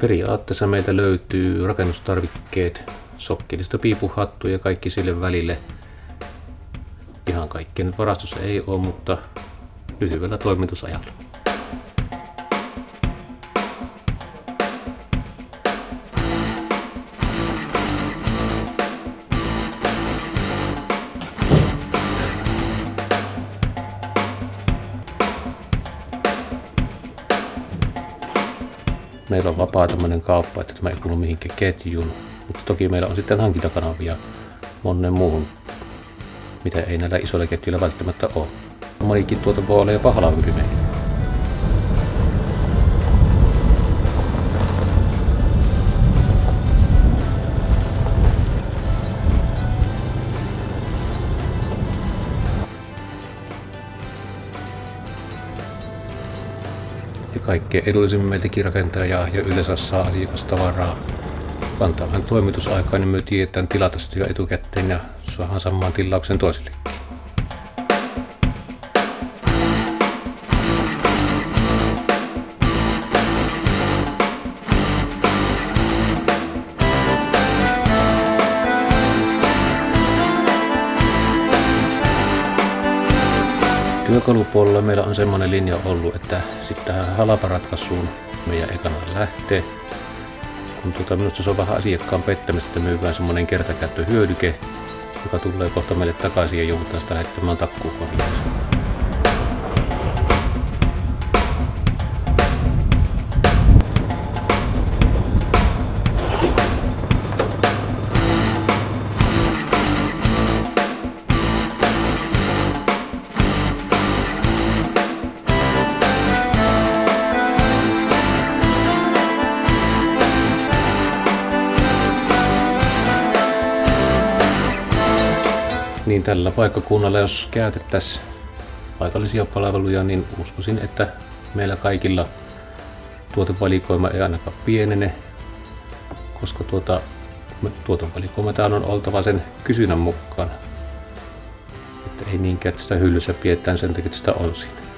Periaatteessa meiltä löytyy rakennustarvikkeet, sokkelista piipuhattu ja kaikki sille välille. Ihan kaikki nyt varastossa ei ole, mutta lyhyellä toimitusajalla. Meillä on vapaa tämmöinen kauppa, että tämä ei kuulu mihinkään ketjuun, mutta toki meillä on sitten hankintakanavia monen muuhun, mitä ei näillä isoilla ketjuilla välttämättä ole. Monikin tuote voi olla jopa halvempi meillä. Ja kaikkein edullisemmin meiltäkin rakentaja ja yleensä saa asiakastavaraa. Antaa vähän toimitusaikaa, niin me tiedetään tilata sitä jo etukäteen ja saadaan samaan tilauksen toisillekin. Työkalupuolella meillä on semmoinen linja ollut, että sitten tähän halparatkaisuun meidän ekana lähtee. Kun minusta se on vähän asiakkaan pettämistä, että myydään semmoinen kertakäyttöhyödyke, joka tulee kohta meille takaisin ja joudutaan sitä lähettämään takkuukorjaukseen. Niin tällä paikkakunnalla, jos käytettäisiin paikallisia palveluja, niin uskoisin, että meillä kaikilla tuotevalikoima ei ainakaan pienene, koska tuotevalikoima on oltava sen kysynnän mukaan. Että ei niinkään, että sitä hyllyssä pidetään sen takia, että sitä on siinä.